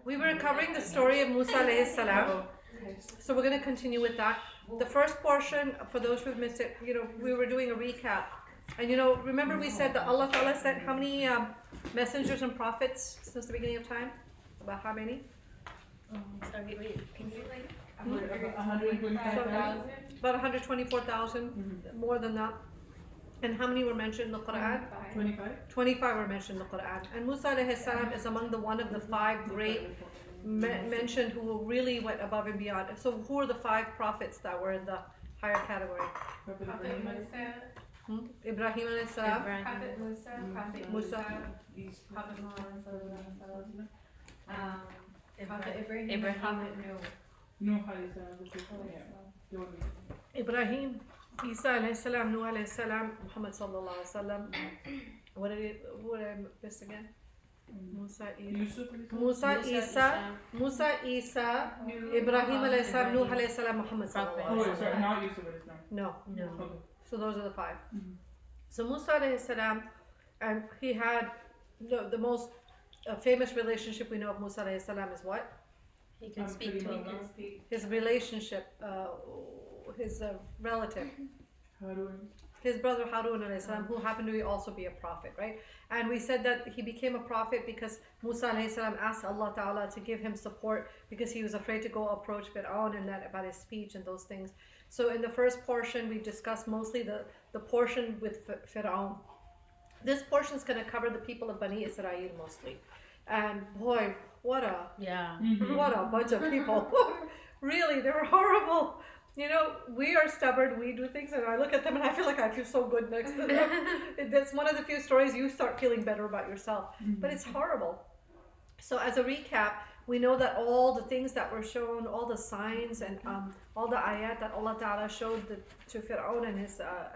We were covering the story of Musa alayhi salam. So we're going to continue with that. The first portion, for those who've missed it, we were doing a recap. And remember we said that Allah Ta'ala sent how many messengers and prophets since the beginning of time? About how many? Sorry, wait, can you like... 125,000. About 124,000, more than that. And how many were mentioned in the Quran? 25. 25 were mentioned in the Quran. And Musa alayhi salam is among the one of the 5 great mentioned who really went above and beyond. So who are the 5 prophets that were in the higher category? Prophet Prophet Ibrahim. Musa, Ibrahim alayhi salam, Prophet Musa, Prophet Musa, Prophet Muhammad sallallahu Prophet Ibrahim, Prophet Nuh. Nuh alayhi salam. Yeah. Ibrahim, Isa alayhi salam, Nuh alayhi salam, Muhammad sallallahu alaihi wasallam. What did I miss again? Musa, Yusuf. Musa, Isa, Ibrahim alayhi salam, Nuh alayhi salam, Muhammad sallallahu Oh, alaihi wait, sorry, wasallam. not Yusuf alayhi salam. No. Okay. So those are the 5. Mhm. So Musa alayhi salam, and he had the most famous relationship we know of Musa alayhi salam is what? He can speak pretty to much. Allah. His relationship, his relative. Harun. His brother Harun alayhi salam, who happened to also be a prophet, right? And we said that he became a prophet because Musa alayhi salam asked Allah Ta'ala to give him support because he was afraid to go approach Fir'aun and that about his speech and those things. So in the first portion, we discussed mostly the portion with Fir'aun. This portion is going to cover the people of Bani Israel mostly. And boy, what a bunch of people. Really, they were horrible. We are stubborn, we do things, and I look at them and I feel like I feel so good next to them. That's one of the few stories you start feeling better about yourself. But it's horrible. So as a recap, we know that all the things that were shown, all the signs and all the ayat that Allah Ta'ala showed to Fir'aun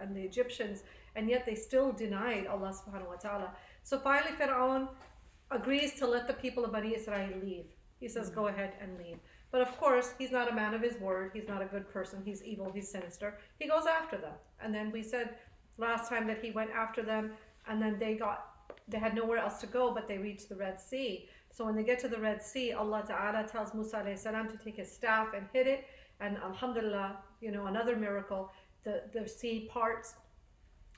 and the Egyptians, and yet they still denied Allah Subhanahu Wa Ta'ala. So finally Fir'aun agrees to let the people of Bani Israel leave. He says, go ahead and leave. But of course, he's not a man of his word. He's not a good person. He's evil. He's sinister. He goes after them. And then we said last time that he went after them, and then they had nowhere else to go, but they reached the Red Sea. So when they get to the Red Sea, Allah Ta'ala tells Musa alayhi salam to take his staff and hit it. And alhamdulillah, another miracle, the sea parts.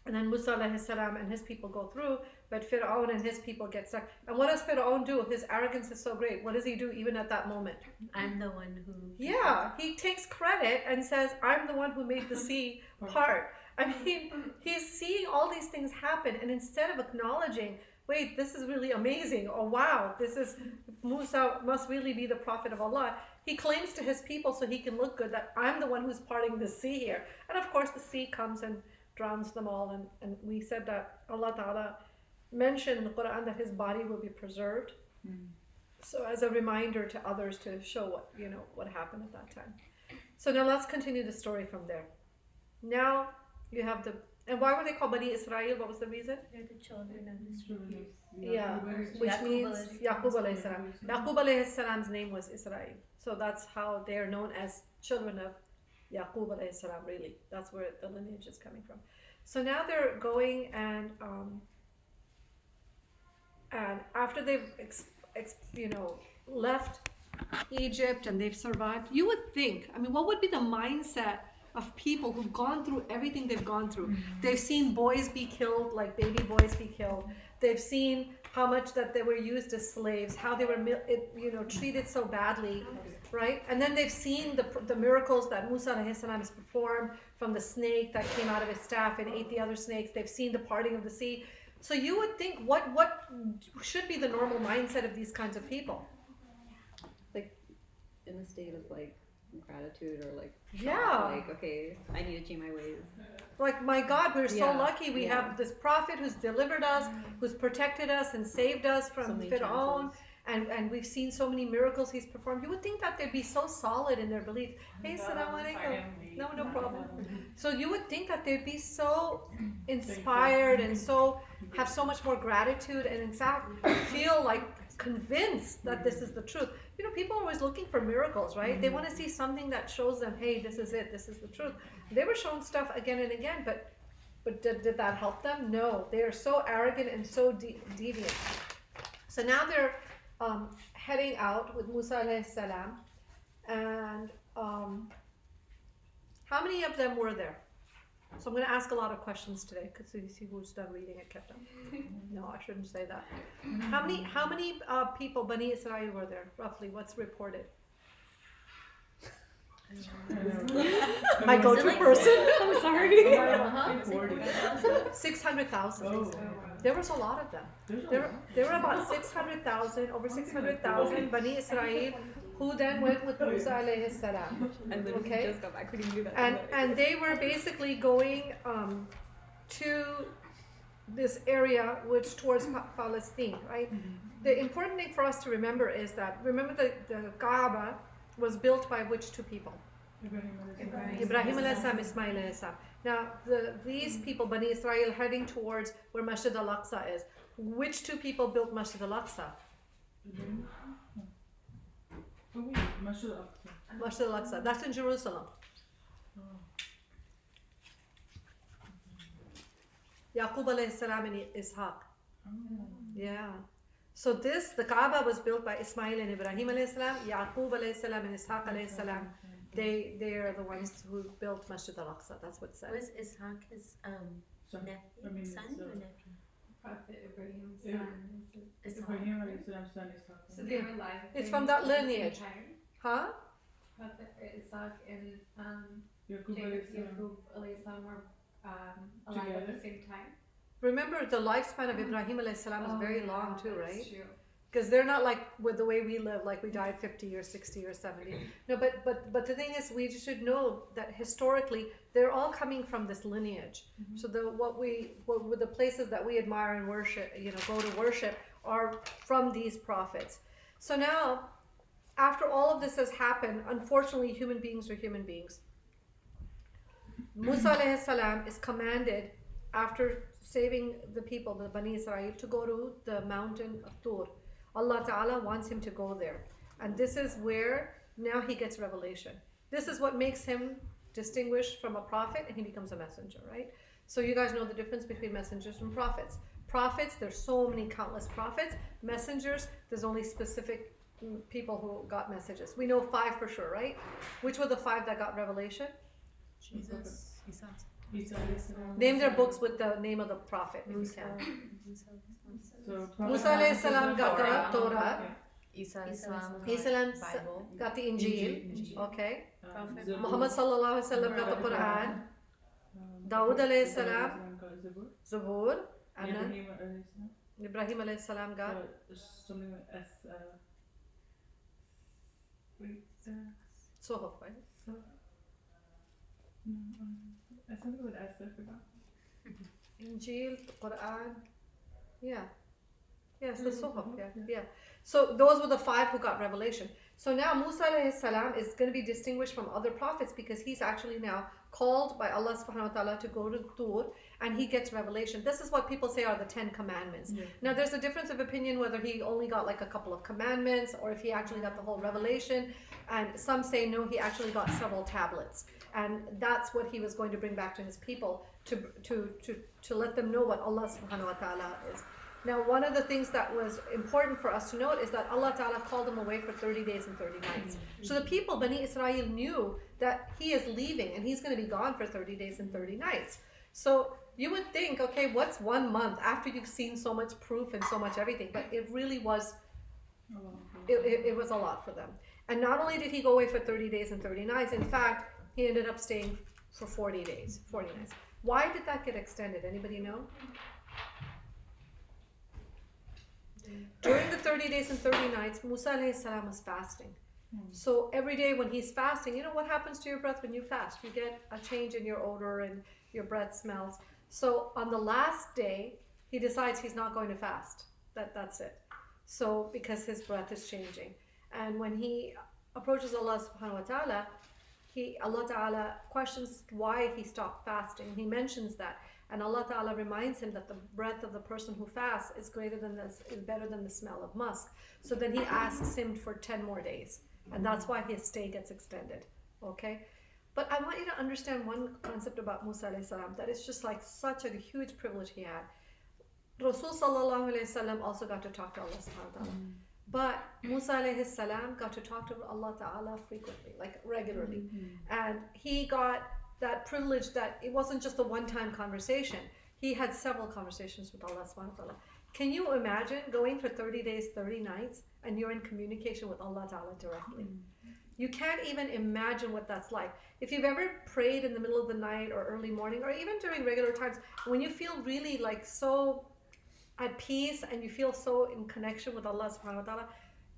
And then Musa alayhi salam and his people go through, but Fir'aun and his people get stuck. And what does Fir'aun do? His arrogance is so great. What does he do even at that moment? I'm the one who... Yeah, he takes credit and says, I'm the one who made the sea part. I mean, he's seeing all these things happen, and instead of acknowledging, wait, this is really amazing, or wow, Musa must really be the prophet of Allah, he claims to his people so he can look good that I'm the one who's parting the sea here. And of course the sea comes and drowns them all, and we said that Allah Ta'ala mentioned in the Quran that his body will be preserved. So as a reminder to others to show what happened at that time. So now let's continue the story from there. Now you have and why were they called Bani Israel? What was the reason? They're the children of Israel. Yeah, which Yaqub means alayhi Yaqub alayhi salam. Yaqub alayhi salam's name was Israel. So that's how they are known as children of Yaqub alayhi salam, really. That's where the lineage is coming from. So now they're going and after they've left Egypt and they've survived, you would think, what would be the mindset of people who've gone through everything they've gone through? They've seen boys be killed, like baby boys be killed. They've seen how much that they were used as slaves, how they were treated so badly, right? And then they've seen the miracles that Musa alayhi salam has performed, from the snake that came out of his staff and ate the other snakes. They've seen the parting of the sea. So you would think, what should be the normal mindset of these kinds of people? In a state of gratitude or Yeah. okay, I need to change my ways. Like, my God, we're so Yeah, lucky. We yeah. have this prophet who's delivered us, who's protected us and saved us So from many Fir'aun. chances. And we've seen so many miracles he's performed. You would think that they'd be so solid in their belief. Hey, salam alaikum. No problem. So you would think that they'd be so inspired and have so much more gratitude, and in fact feel convinced that this is the truth. People are always looking for miracles, right? They want to see something that shows them, hey, this is it, this is the truth. They were shown stuff again and again, but did that help them? No. They are so arrogant and so deviant. So now they're heading out with Musa alayhi salam, and how many of them were there? So I'm going to ask a lot of questions today because you see who's done reading it kept up. No, I shouldn't say that. How many people, Bani Israel, were there roughly? What's reported? My go-to like- person. I'm sorry. Uh-huh. 600,000. Oh. There was a lot of them. There were about 600,000, over 600,000 Bani Israel who then went with Musa alayhi salam. I literally Okay. just got back when you knew that. And they were basically going to this area which towards Palestine, right? The important thing for us to remember is that, remember the Kaaba was built by which two people? Ibrahim alayhi salam, Ismail alayhi salam. Now, these people, Bani Israel, heading towards where Masjid al-Aqsa is. Which two people built Masjid al-Aqsa? Masjid al-Aqsa. That's in Jerusalem. Yaqub alayhi salam and Ishaq. Yeah. So the Kaaba was built by Ismail and Ibrahim alayhi salam. Yaqub alayhi salam and Ishaq alayhi salam. They are the ones who built Masjid al-Aqsa. That's what it says. Was Ishaq his nephew, son or nephew? Prophet Ibrahim's Yeah. son. Ishaq. So they were alive. It's during from that the same lineage. time. Huh? Prophet Isaac and Yaqub Yaqub alayhi salam were alive at the same time. Remember, the lifespan of Ibrahim alayhi salam is very Oh, long yeah, too, that's right? True. Because they're not like with the way we live, like we died 50 or 60 or 70. No, but the thing is, we should know that historically they're all coming from this lineage. So what with the places that we admire and worship, go to worship, are from these prophets. So now, after all of this has happened, unfortunately, human beings are human beings. Musa alayhi salam is commanded, after saving the people, the Bani Israel, to go to the mountain of Tur. Allah Ta'ala wants him to go there. And this is where now he gets revelation. This is what makes him distinguished from a prophet, and he becomes a messenger, right? So you guys know the difference between messengers and prophets. Prophets, there's so many countless prophets. Messengers, there's only specific people who got messages. We know 5 for sure, right? Which were the 5 that got revelation? Jesus. Name their books with the name of the prophet, if you Musa. can. So Musa alayhi salam got the Torah. Isa Islam Bible. got the Injil. Okay. Prophet. Muhammad sallallahu alaihi wasallam got the Quran. Dawood alayhi salam, Zabur. And then Ibrahim alayhi salam got something like Suhuf, right? something with S, I forgot. Injil, Quran. Yeah. Yes, the Suhuf, yeah. So those were the 5 who got revelation. So now Musa alayhi salam is going to be distinguished from other prophets because he's actually now called by Allah subhanahu wa ta'ala to go to Tur, and he gets revelation. This is what people say are the 10 commandments. Now there's a difference of opinion whether he only got like a couple of commandments or if he actually got the whole revelation. And some say no, he actually got several tablets. And that's what he was going to bring back to his people to let them know what Allah subhanahu wa ta'ala is. Now, one of the things that was important for us to note is that Allah Ta'ala called them away for 30 days and 30 nights. So the people, Bani Israel, knew that he is leaving and he's going to be gone for 30 days and 30 nights. So you would think, okay, what's 1 month after you've seen so much proof and so much everything? But it really was, it was a lot for them. And not only did he go away for 30 days and 30 nights, in fact, he ended up staying for 40 days, 40 nights. Why did that get extended? Anybody know? During the 30 days and 30 nights, Musa alayhi salam was fasting. So every day when he's fasting, you know what happens to your breath when you fast? You get a change in your odor and your breath smells. So on the last day, he decides he's not going to fast. That's it. So because his breath is changing. And when he approaches Allah subhanahu wa ta'ala, Allah Ta'ala questions why he stopped fasting. He mentions that. And Allah Ta'ala reminds him that the breath of the person who fasts is better than the smell of musk. So then he asks him for 10 more days. And that's why his stay gets extended. Okay? But I want you to understand one concept about Musa alayhi salam, that it's just like such a huge privilege he had. Rasul sallallahu alayhi wasallam also got to talk to Allah subhanahu wa ta'ala. But Musa alayhi salam got to talk to Allah Ta'ala frequently, like regularly. And he got that privilege that it wasn't just a one-time conversation. He had several conversations with Allah subhanahu wa ta'ala. Can you imagine going for 30 days, 30 nights, and you're in communication with Allah Ta'ala directly? You can't even imagine what that's like. If you've ever prayed in the middle of the night or early morning, or even during regular times, when you feel really like so at peace and you feel so in connection with Allah subhanahu wa ta'ala,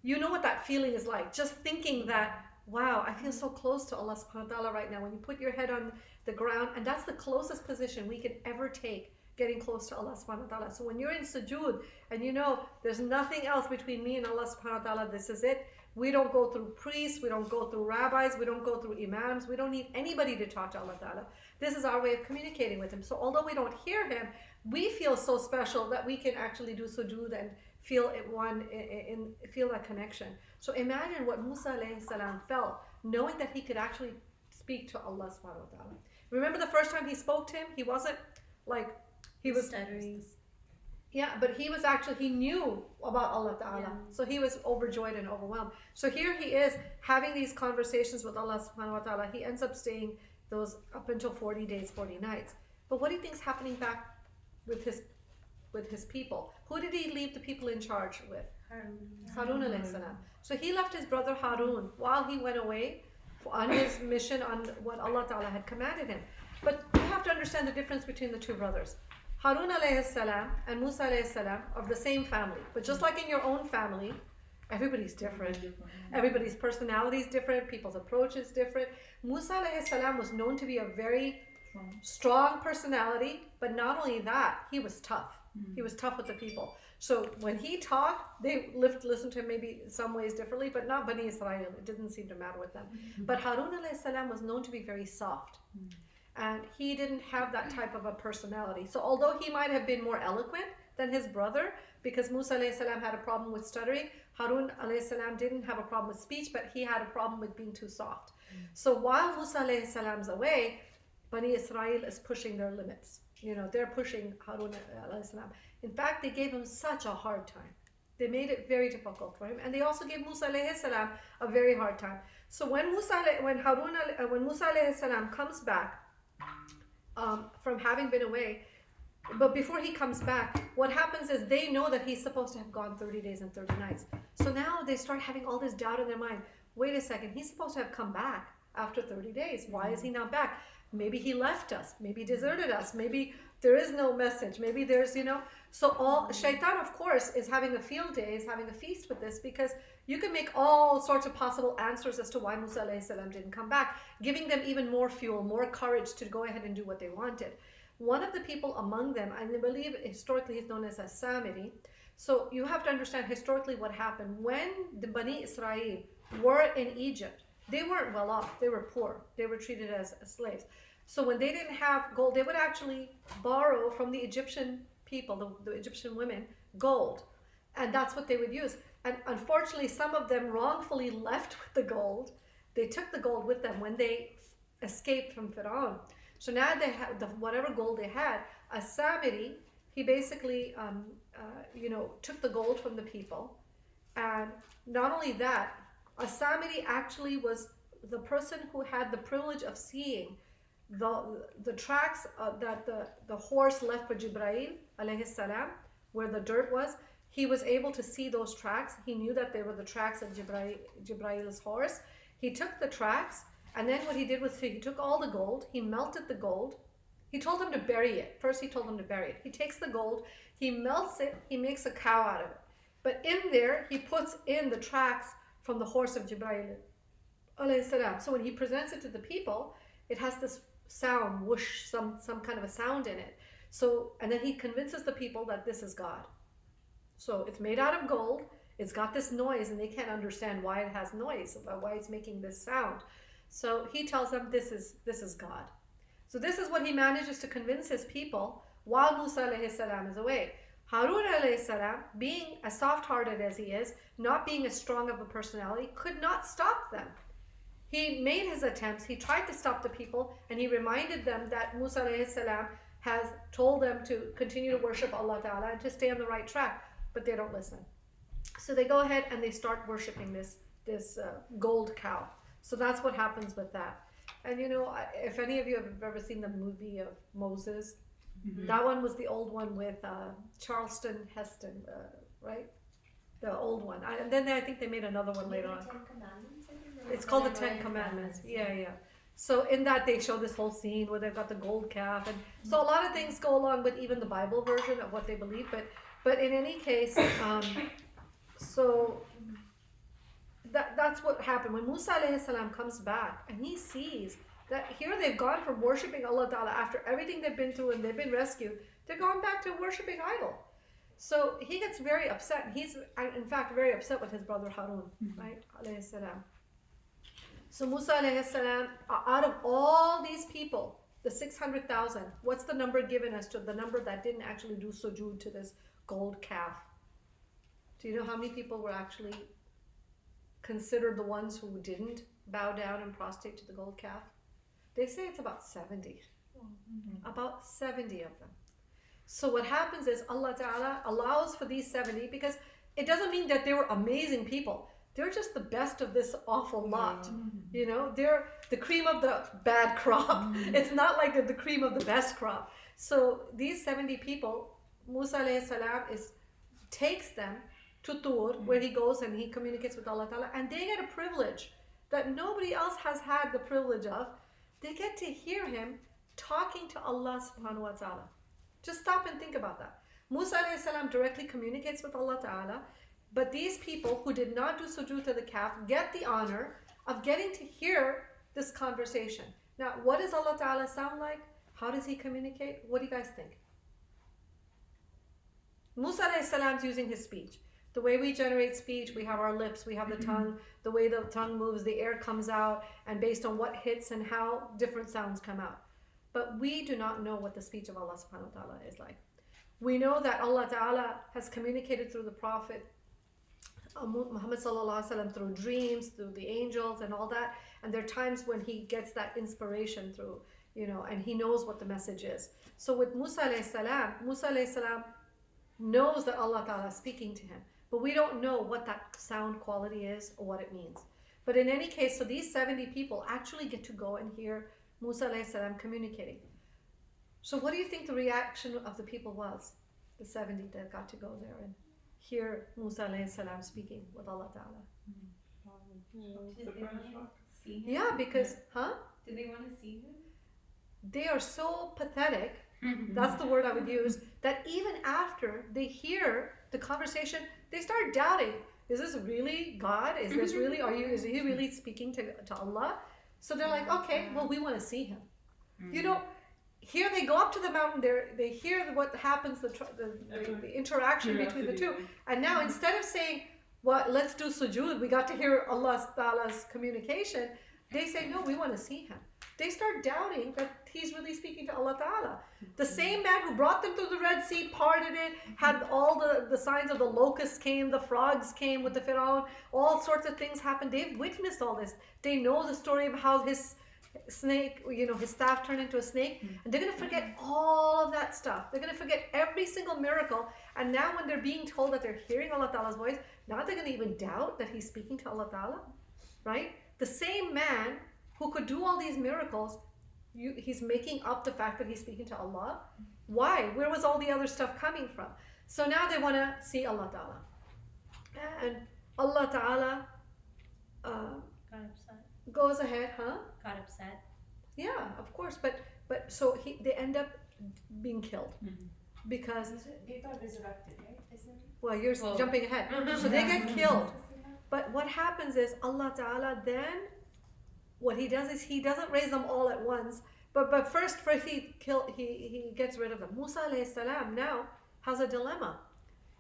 you know what that feeling is like. Just thinking that, wow, I feel so close to Allah subhanahu wa ta'ala right now. When you put your head on the ground, and that's the closest position we can ever take, getting close to Allah subhanahu wa ta'ala. So when you're in sujood and you know there's nothing else between me and Allah subhanahu wa ta'ala, this is it. We don't go through priests, we don't go through rabbis, we don't go through imams, we don't need anybody to talk to Allah Ta'ala. This is our way of communicating with Him. So although we don't hear Him, we feel so special that we can actually do sujood and feel it feel that connection. So imagine what Musa alayhi salam felt, knowing that he could actually speak to Allah subhanahu wa ta'ala. Remember the first time he spoke to Him, he wasn't like, he was stuttering. Yeah, but he knew about Allah Ta'ala. Yeah. So he was overjoyed and overwhelmed. So here he is having these conversations with Allah subhanahu wa ta'ala. He ends up staying those up until 40 days, 40 nights. But what do you think is happening back with his people? Who did he leave the people in charge with? Harun alayhi salam. So he left his brother Harun while he went away on his mission on what Allah Ta'ala had commanded him. But you have to understand the difference between the two brothers. Harun alayhi salam and Musa alayhi salam are of the same family. But just like in your own family, everybody's different. Everybody's personality is different. People's approach is different. Musa alayhi salam was known to be a very strong personality. But not only that, he was tough. He was tough with the people. So when he talked, they listened to him maybe in some ways differently, but not Bani Israel. It didn't seem to matter with them. But Harun alayhi salam was known to be very soft. And he didn't have that type of a personality. So although he might have been more eloquent than his brother, because Musa alayhi salam had a problem with stuttering, Harun alayhi salam didn't have a problem with speech, but he had a problem with being too soft. So while Musa alayhi salam's away, Bani Israel is pushing their limits. They're pushing Harun alayhi salam. In fact, they gave him such a hard time. They made it very difficult for him. And they also gave Musa alayhi salam a very hard time. So when Musa alayhi salam comes back, from having been away, but before he comes back, what happens is they know that he's supposed to have gone 30 days and 30 nights. So now they start having all this doubt in their mind. Wait a second, he's supposed to have come back after 30 days. Why is he not back? Maybe he left us. Maybe he deserted us. Maybe there is no message. Maybe there's, So all Shaitan, of course, is having a field day, is having a feast with this, because you can make all sorts of possible answers as to why Musa alayhi salam didn't come back, giving them even more fuel, more courage to go ahead and do what they wanted. One of the people among them, and I believe historically he's known as a Samiri. So you have to understand historically what happened. When the Bani Israel were in Egypt, they weren't well off. They were poor. They were treated as slaves. So when they didn't have gold, they would actually borrow from the Egyptian people, the Egyptian women, gold. And that's what they would use. And unfortunately, some of them wrongfully left with the gold. They took the gold with them when they escaped from Pharaoh. So now they had whatever gold they had. A Samiri, he basically, took the gold from the people. And not only that, a Samiri actually was the person who had the privilege of seeing the tracks that the horse left for Jibreel alayhi salam, where the dirt was. He was able to see those tracks. He knew that they were the tracks of Jibrail's horse. He took the tracks, and then what he did was he took all the gold, he melted the gold. He told them to bury it. First he told them to bury it. He takes the gold, he melts it, he makes a cow out of it. But in there, he puts in the tracks from the horse of Jibrail alayhi salam. So when he presents it to the people, it has this sound, whoosh, some kind of a sound in it. So, and then he convinces the people that this is God. So it's made out of gold, it's got this noise, and they can't understand why it has noise, why it's making this sound. So he tells them this is God. So this is what he manages to convince his people while Musa alayhi salam is away. Harun alayhi salam, being as soft-hearted as he is, not being as strong of a personality, could not stop them. He made his attempts, he tried to stop the people, and he reminded them that Musa alayhi salam has told them to continue to worship Allah Ta'ala and to stay on the right track, but they don't listen. So they go ahead and they start worshiping this gold cow. So that's what happens with that. And if any of you have ever seen the movie of Moses, that one was the old one with Charleston Heston, right? The old one. And then I think they made another one later on. It's called the Ten Commandments. Yeah. So in that they show this whole scene where they've got the gold calf, and so a lot of things go along with even the Bible version of what they believe. But in any case, so that's what happened when Musa alayhi salam comes back and he sees that here they've gone from worshiping Allah Ta'ala after everything they've been through and they've been rescued. They're going back to worshiping idol. So he gets very upset. He's in fact very upset with his brother Harun, right? Alayhi salam. So Musa alayhi salam, out of all these people, the 600,000, what's the number given as to the number that didn't actually do sujood to this gold calf? Do you know how many people were actually considered the ones who didn't bow down and prostrate to the gold calf? They say it's about 70. About 70 of them. So what happens is Allah Ta'ala allows for these 70 because it doesn't mean that they were amazing people. They're just the best of this awful lot. They're the cream of the bad crop. It's not like they're the cream of the best crop. So these 70 people, Musa alayhi salam takes them to Tur, where he goes and he communicates with Allah Ta'ala, and they get a privilege that nobody else has had the privilege of. They get to hear him talking to Allah subhanahu wa ta'ala. Just stop and think about that. Musa alayhi salam directly communicates with Allah Ta'ala, but these people who did not do sujood to the calf get the honor of getting to hear this conversation. Now, what does Allah Ta'ala sound like? How does he communicate? What do you guys think? Musa alayhi salam is using his speech. The way we generate speech, we have our lips, we have the tongue, the way the tongue moves, the air comes out, and based on what hits and how, different sounds come out. But we do not know what the speech of Allah subhanahu wa ta'ala is like. We know that Allah Ta'ala has communicated through the Prophet Muhammad sallallahu alaihi wasallam through dreams, through the angels and all that. And there are times when he gets that inspiration through, and he knows what the message is. So with Musa alayhi salam knows that Allah Ta'ala is speaking to him. But we don't know what that sound quality is or what it means. But in any case, so these 70 people actually get to go and hear Musa alayhi salam communicating. So what do you think the reaction of the people was? The 70 that got to go there and hear Musa alayhi salam speaking with Allah Ta'ala. Did they want to see him? Yeah, because, Did they want to see him? They are so pathetic, that's the word I would use, that even after they hear the conversation, they start doubting, is this really God? Is he really speaking to Allah? So they're like, okay, well, we want to see him. Here they go up to the mountain, they hear what happens, the interaction between the two. And now instead of saying, well, let's do sujood, we got to hear Allah Ta'ala's communication, they say, no, we want to see him. They start doubting that he's really speaking to Allah Ta'ala. The same man who brought them through the Red Sea, parted it, had all the signs of the locusts came, the frogs came with the Pharaoh, all sorts of things happened. They've witnessed all this. They know the story of how his snake, his staff turned into a snake. And they're going to forget all of that stuff. They're going to forget every single miracle. And now when they're being told that they're hearing Allah Ta'ala's voice, now they're going to even doubt that he's speaking to Allah Ta'ala, right? The same man who could do all these miracles, he's making up the fact that he's speaking to Allah. Why? Where was all the other stuff coming from? So now they want to see Allah Ta'ala. And Allah Ta'ala Got upset. goes ahead, Got upset. Yeah, of course. But so they end up being killed. Because, They got resurrected, right? well, you're jumping ahead. So they get killed. But what happens is Allah Ta'ala then, what he does is he doesn't raise them all at once, but first he gets rid of them. Musa alayhi salam now has a dilemma.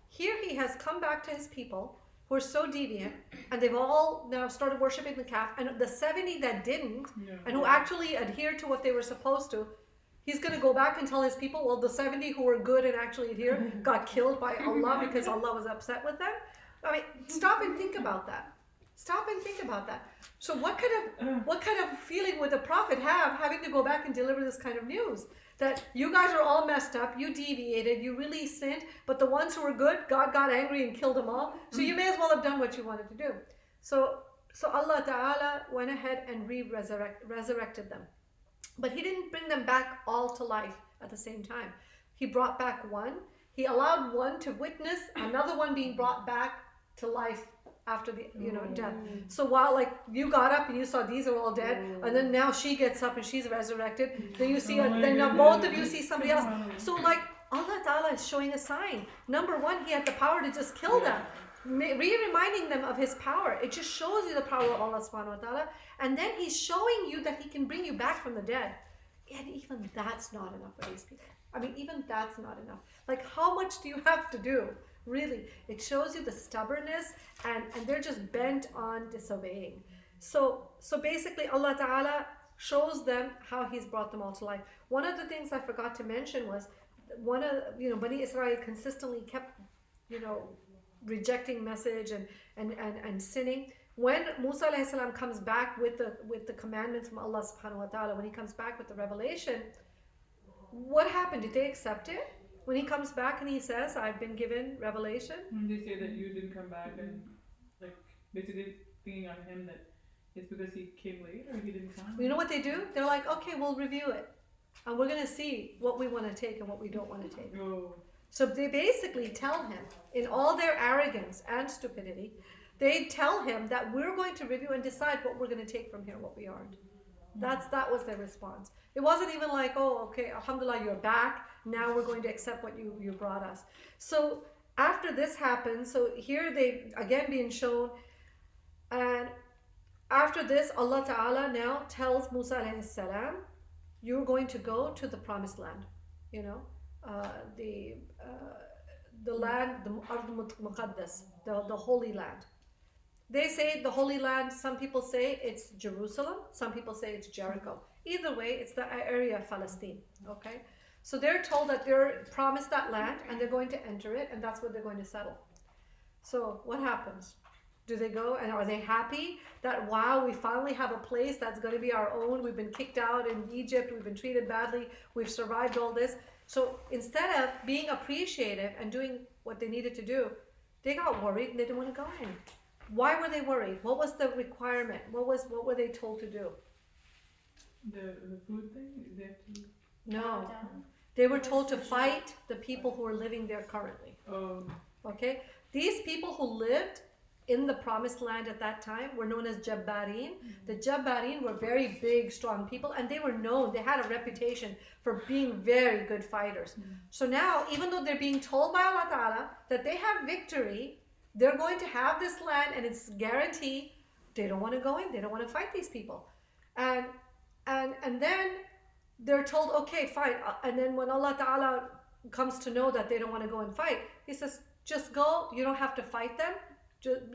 Here he has come back to his people who are so deviant, and they've all now started worshiping the calf, and the 70 that didn't, and who actually adhered to what they were supposed to, he's going to go back and tell his people, well, the 70 who were good and actually adhered got killed by Allah because Allah was upset with them. I mean, stop and think about that. Stop and think about that. So what kind of feeling would the prophet have having to go back and deliver this kind of news? That you guys are all messed up, you deviated, you really sinned, but the ones who were good, God got angry and killed them all. So you may as well have done what you wanted to do. So Allah Ta'ala went ahead and resurrected them. But He didn't bring them back all to life at the same time. He brought back one. He allowed one to witness another one being brought back to life after the death. So while like you got up and you saw these are all dead, and then now she gets up and she's resurrected, then you see then now both of you see somebody else. So like Allah Ta'ala is showing a sign. Number one, He had the power to just kill them, reminding them of His power. It just shows you the power of Allah Subhanahu wa Ta'ala. And then He's showing you that He can bring you back from the dead. And even that's not enough for these people. I mean, even that's not enough. Like, how much do you have to do? Really, it shows you the stubbornness, and they're just bent on disobeying. So basically, Allah Ta'ala shows them how He's brought them all to life. One of the things I forgot to mention was Bani Israel consistently kept rejecting message and sinning. When Musa alayhi salam comes back with the commandments from Allah Subhanahu wa Ta'ala, when he comes back with the revelation, what happened? Did they accept it? When he comes back and he says, I've been given revelation. They say that you didn't come back, and like basically thinking on him that it's because he came late or he didn't come. You know what they do? They're like, okay, we'll review it. And we're going to see what we want to take and what we don't want to take. Oh. So they basically tell him, in all their arrogance and stupidity, they tell him that we're going to review and decide what we're going to take from here, what we aren't. That was their response. It wasn't even like, oh, okay, alhamdulillah, you're back. Now we're going to accept what you brought us. So after this happens, so here they again being shown, and after this, Allah Ta'ala now tells Musa alayhi salam, you're going to go to the promised land. The land, the Ard Muqaddas, the holy land. They say the Holy Land, some people say it's Jerusalem, some people say it's Jericho. Either way, it's the area of Palestine, okay? So they're told that they're promised that land and they're going to enter it, and that's where they're going to settle. So what happens? Do they go and are they happy that, wow, we finally have a place that's going to be our own? We've been kicked out in Egypt, we've been treated badly, we've survived all this. So instead of being appreciative and doing what they needed to do, they got worried and they didn't want to go in. Why were they worried? What was the requirement? What were they told to do? The food thing? They have to... No. They were told to fight the people who are living there currently. Oh. Okay? These people who lived in the promised land at that time were known as Jabbarin. The Jabbarin were very big, strong people, and they were known, they had a reputation for being very good fighters. So now, even though they're being told by Allah Ta'ala that they have victory, they're going to have this land and it's guaranteed, they don't want to go in, they don't want to fight these people. And then they're told, okay, fine. And then when Allah Ta'ala comes to know that they don't want to go and fight, He says, just go, you don't have to fight them.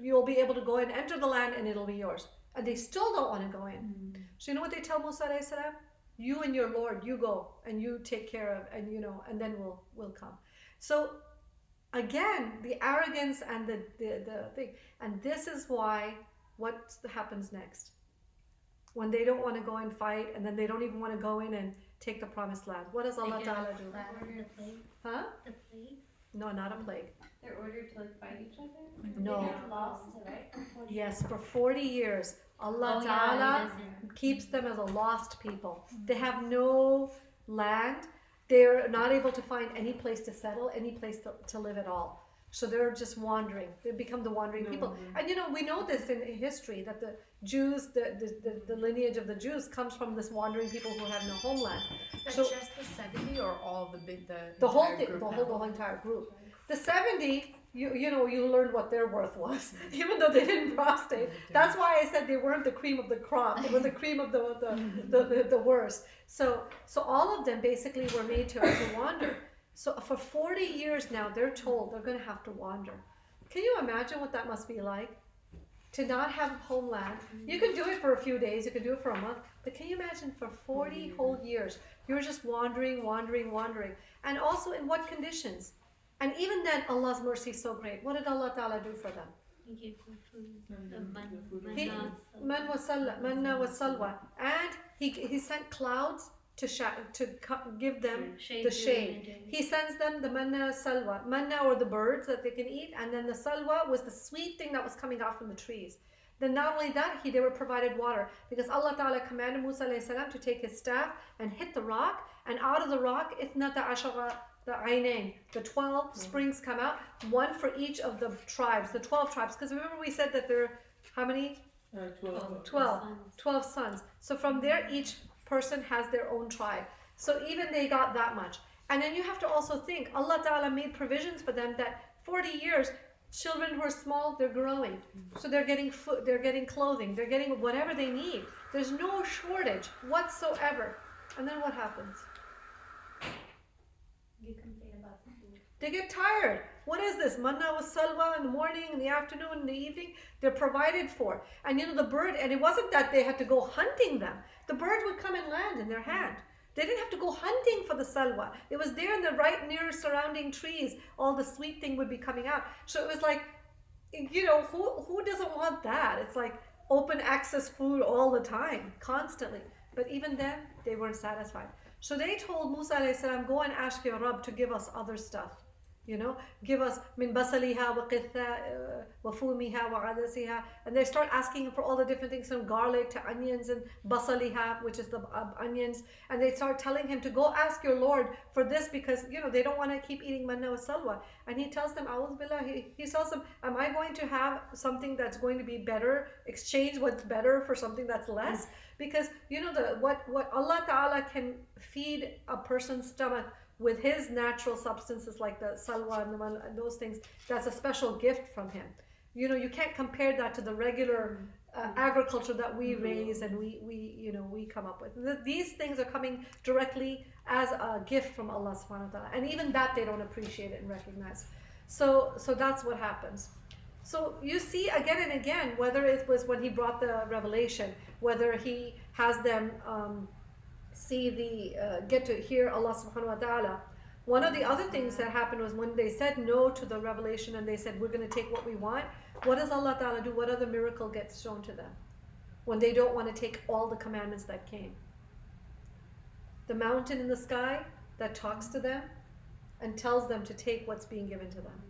You'll be able to go and enter the land and it'll be yours. And they still don't want to go in. So you know what they tell Musa alayhi salam? You and your Lord, you go and you take care of, and and then we'll come. So again, the arrogance and the thing. And this is why, what happens next? When they don't want to go and fight, and then they don't even want to go in and take the promised land. What does Allah Ta'ala do? The plague. Huh? The plague. No, not a plague. They're ordered to like fight each other? No. They get lost, right? Yes, for 40 years, Allah Ta'ala keeps them as a lost people. They have no land. They're not able to find any place to settle, any place to live at all. So they're just wandering. They become the wandering people. And we know this in history, that the Jews, the lineage of the Jews comes from this wandering people who have no homeland. Is So that just the 70 or all the whole entire thing, group the now? whole entire group. The 70, you learned what their worth was, even though they didn't prostate. That's why I said they weren't the cream of the crop. They were the cream of the worst. So all of them basically were made to wander. So for 40 years now, they're told they're going to have to wander. Can you imagine what that must be like? To not have a homeland. You can do it for a few days, you can do it for a month, but can you imagine for 40 whole years, you're just wandering. And also in what conditions? And even then, Allah's mercy is so great. What did Allah Ta'ala do for them? He gave them food. And The then man, the food was He- good. manna wa salwa, and he sent clouds to give them Shade the during shade. the day. He sends them the manna salwa, manna or the birds that they can eat, and then the salwa was the sweet thing that was coming out from the trees. Then not only that, they were provided water because Allah Ta'ala commanded Musa alayhi salam to take his staff and hit the rock, and out of the rock, ithnata ashara the aynain, the 12 springs come out, one for each of the tribes, the 12 tribes. Because remember we said that there are how many? 12. 12 sons. So from there, each person has their own tribe. So even they got that much. And then you have to also think, Allah Ta'ala made provisions for them that 40 years, children who are small, they're growing. So they're getting food, they're getting clothing, they're getting whatever they need. There's no shortage whatsoever. And then what happens? You complain about the food. They get tired. What is this? Manna was salwa in the morning, in the afternoon, in the evening. They're provided for. And the bird, and it wasn't that they had to go hunting them. The bird would come and land in their hand. They didn't have to go hunting for the salwa. It was there in the right near surrounding trees. All the sweet thing would be coming out. So it was like, who doesn't want that? It's like open access food all the time, constantly. But even then, they weren't satisfied. So they told Musa alayhi salam, go and ask your Rabb to give us other stuff. Give us min basaliha wa fumiha wa adasiha. And they start asking for all the different things, from garlic to onions and basaliha, which is the onions. And they start telling him to go ask your Lord for this because, they don't want to keep eating manna wa salwa. And he tells them, A'udhu billah, he tells them, am I going to have something that's going to be better, exchange what's better for something that's less? Because, what Allah Ta'ala can feed a person's stomach with his natural substances like the salwa and those things, that's a special gift from him. You can't compare that to the regular agriculture that we raise and we come up with. These things are coming directly as a gift from Allah subhanahu wa ta'ala. And even that they don't appreciate it and recognize. So that's what happens. So you see again and again, whether it was when he brought the revelation, whether he has them get to hear Allah subhanahu wa ta'ala. One of the other things that happened was when they said no to the revelation and they said, we're going to take what we want. What does Allah ta'ala do? What other miracle gets shown to them when they don't want to take all the commandments that came? The mountain in the sky that talks to them and tells them to take what's being given to them.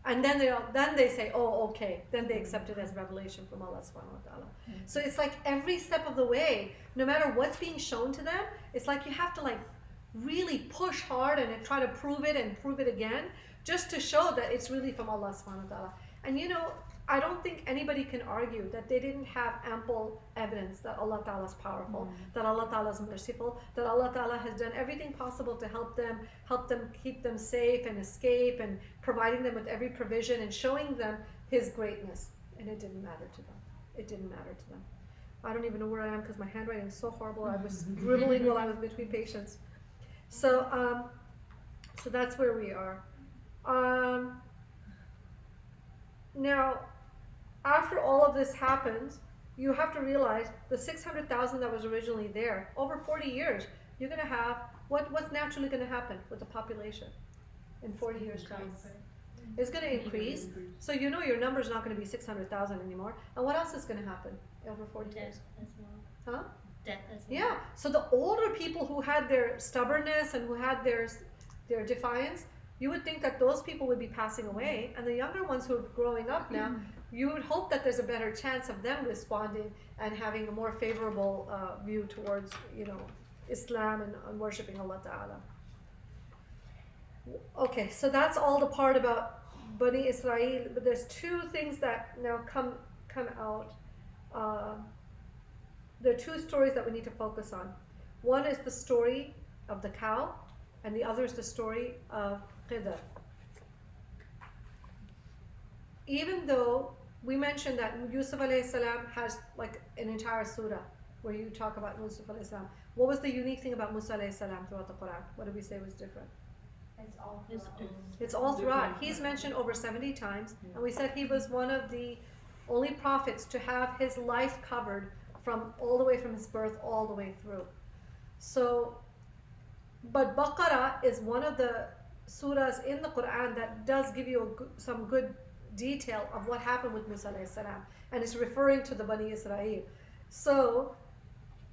And then they say, oh, okay. Then they accept it as revelation from Allah subhanahu wa ta'ala. So it's like every step of the way, no matter what's being shown to them, it's like you have to really push hard and try to prove it and prove it again, just to show that it's really from Allah subhanahu wa ta'ala. And I don't think anybody can argue that they didn't have ample evidence that Allah Ta'ala is powerful, that Allah Ta'ala is merciful, that Allah Ta'ala has done everything possible to help them keep them safe and escape, and providing them with every provision and showing them His greatness. And it didn't matter to them. It didn't matter to them. I don't even know where I am because my handwriting is so horrible. I was dribbling while I was between patients. So that's where we are. Now, after all of this happens, you have to realize the 600,000 that was originally there, over 40 years, you're going to have, what's naturally going to happen with the population in 40 years' time? It's going to increase. So your number's not going to be 600,000 anymore. And what else is going to happen over 40 years? Death as well. Huh? Death as well. Yeah. So the older people who had their stubbornness and who had their defiance, you would think that those people would be passing away, and the younger ones who are growing up now, you would hope that there's a better chance of them responding and having a more favorable view towards, Islam and worshiping Allah Ta'ala. Okay, so that's all the part about Bani Israel, but there's two things that now come out. There are two stories that we need to focus on. One is the story of the cow, and the other is the story of Qidr. Even though we mentioned that Yusuf alayhi salam has an entire surah where you talk about Yusuf alayhi salam. What was the unique thing about Musa alayhi salam throughout the Quran? What did we say was different? It's all It's all throughout. He's mentioned over 70 times, and we said he was one of the only prophets to have his life covered from all the way from his birth all the way through. So, but Baqarah is one of the surahs in the Quran that does give you some good detail of what happened with Musa alayhi salam, and it's referring to the Bani Israel. So,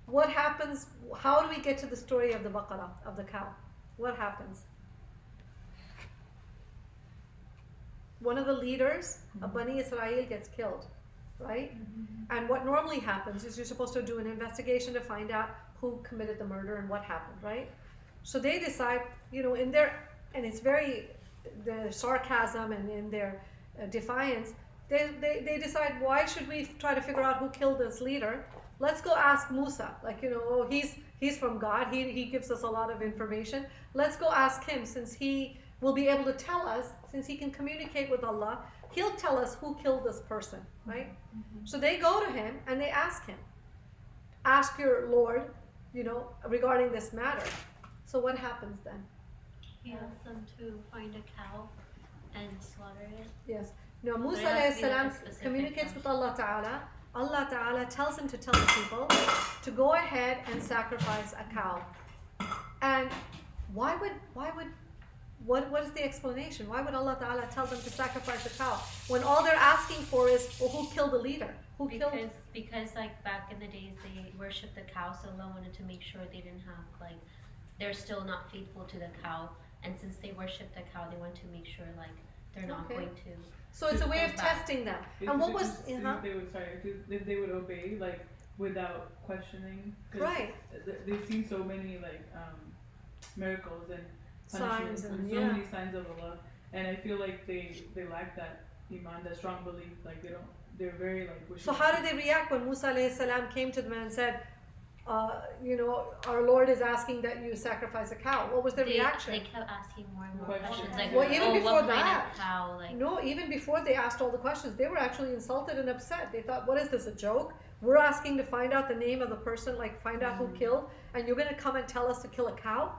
what happens? How do we get to the story of the Baqarah, of the cow? What happens? One of the leaders of Bani Israel gets killed, right? And what normally happens is you're supposed to do an investigation to find out who committed the murder and what happened, right? So they decide, in their, and it's very, the sarcasm and in their defiance, they decide, why should we try to figure out who killed this leader? Let's go ask Musa. He's from God. He gives us a lot of information. Let's go ask him, since he will be able to tell us, since he can communicate with Allah, he'll tell us who killed this person, right? So they go to him and they ask him, ask your Lord, regarding this matter. So what happens then? He asks them to find a cow and slaughter it. Yes. Now Musa But it has alayhi to be like salam a specific communicates cow. with Allah Ta'ala. Allah Ta'ala tells him to tell the people to go ahead and sacrifice a cow. And what is the explanation? Why would Allah Ta'ala tell them to sacrifice a cow when all they're asking for is, well, who killed the leader? Who killed? Because like back in the days they worshipped the cow, so Allah wanted to make sure they didn't have they're still not faithful to the cow, and since they worship the cow, they want to make sure they're not Okay. going to. So it's a way of Goes back. testing them. If And what they was? could see if they would obey without questioning. 'Cause Right. They've seen so many miracles and punishments Signs and and so many signs of Allah, and I feel like they lack that iman, that strong belief. They're very So how did they react when Musa alayhi salam came to them and said, our Lord is asking that you sacrifice a cow? What was their reaction? They kept asking more and more Questions. questions. Well, even before what kind that. of cow? No, even before they asked all the questions, they were actually insulted and upset. They thought, what is this, a joke? We're asking to find out the name of the person, find out who killed, and you're going to come and tell us to kill a cow?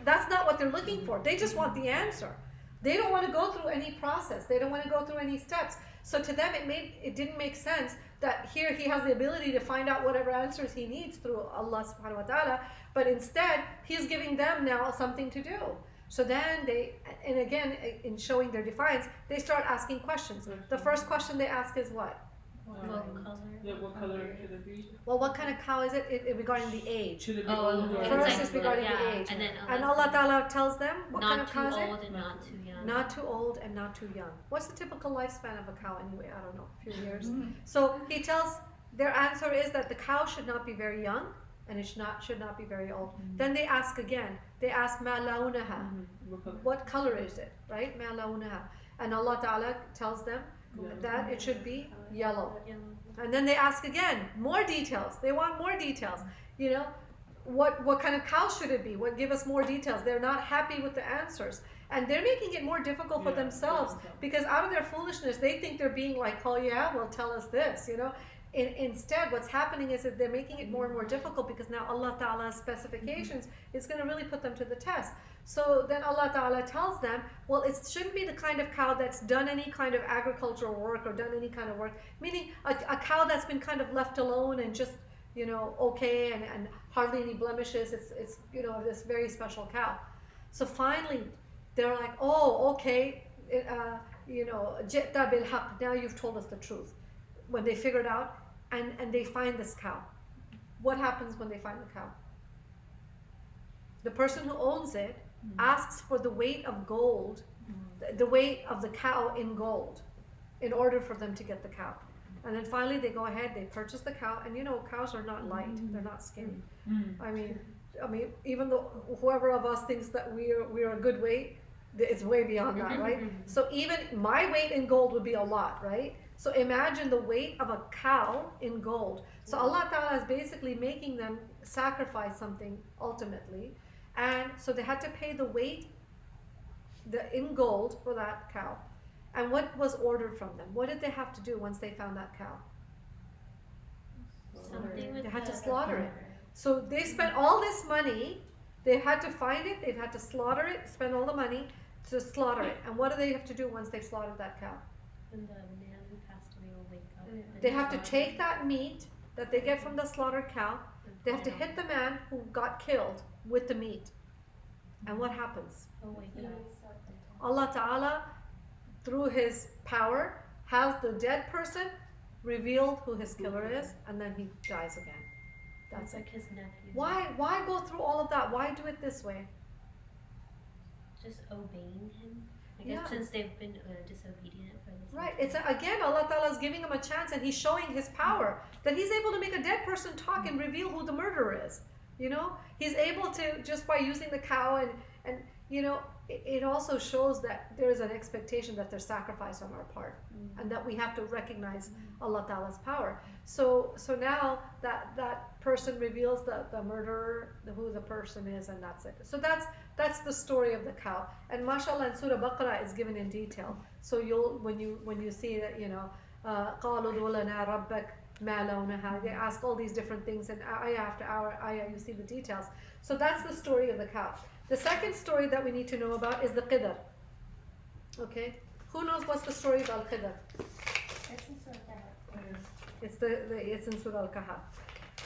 That's not what they're looking for. They just want the answer. They don't want to go through any process. They don't want to go through any steps. So to them, it didn't make sense that here he has the ability to find out whatever answers he needs through Allah subhanahu wa ta'ala, but instead he's giving them now something to do. So then and again, in showing their defiance, they start asking questions. The first question they ask is what? What color? Yeah, what color should it be? Well, what kind of cow is it regarding the age? Should it be Oh, old or it's First like- is regarding the age. And then And Allah Ta'ala tells them what kind not of too cow is it? old and not too young. Not too old and not too young. What's the typical lifespan of a cow anyway? I don't know, a few years. So he tells, their answer is that the cow should not be very young and it should not be very old. Then they ask again. They ask, ma launaha. What color is it? Right? Ma launaha. And Allah Ta'ala tells them that it should be yellow. And then they ask again, more details. They want more details. What kind of cow should it be? Give us more details. They're not happy with the answers. And they're making it more difficult for themselves because out of their foolishness, they think they're being oh yeah, well tell us this, Instead, what's happening is that they're making it more and more difficult because now Allah Ta'ala's specifications is going to really put them to the test. So then Allah Ta'ala tells them, well, it shouldn't be the kind of cow that's done any kind of agricultural work or done any kind of work, meaning a cow that's been kind of left alone and just, okay and hardly any blemishes. It's this very special cow. So finally, they're like, oh, okay, jita bil haq, now you've told us the truth. When they figured out, and they find this cow. What happens when they find the cow? The person who owns it asks for the weight of gold, the weight of the cow in gold, in order for them to get the cow. And then finally they go ahead, they purchase the cow, and cows are not light, they're not skinny. I mean, even though whoever of us thinks that we're a good weight, it's way beyond that, right? So even my weight in gold would be a lot, right? So imagine the weight of a cow in gold. So Allah Ta'ala is basically making them sacrifice something ultimately. And so they had to pay the weight in gold for that cow. And what was ordered from them? What did they have to do once they found that cow? Something with They had to the- slaughter it. So they spent all this money. They had to find it. They had to slaughter it, spend all the money to slaughter it. And what do they have to do once they slaughtered that cow? And the man who passed away will wake up. and They have to slaughter take that meat that they get from the slaughtered cow. They have to it. hit the man who got killed with the meat. And what happens? Oh, wake He up. wakes up and Allah Ta'ala, through His power, has the dead person reveal who his killer is, and then he dies again. That's It's it. like his nephew. Why go through all of that? Why do it this way? Just obeying him. I guess Yeah. since they've been disobedient for this. Right. It's again, Allah Ta'ala is giving him a chance, and He's showing His power that He's able to make a dead person talk and reveal who the murderer is. You know, He's able to, just by using the cow, and you know, it also shows that there is an expectation that there's sacrifice on our part, and that we have to recognize Allah Ta'ala's power. So now that person reveals the murderer, who the person is, and that's it. So that's the story of the cow. And mashallah, in Surah Baqarah is given in detail. So when you see that, you know, قالوا ادع لنا ربك ما لونها, they ask all these different things, and ayah after ayah you see the details. So that's the story of the cow. The second story that we need to know about is the qidr. Okay, who knows what's the story about qidr? It's in Surah Al-Kahf.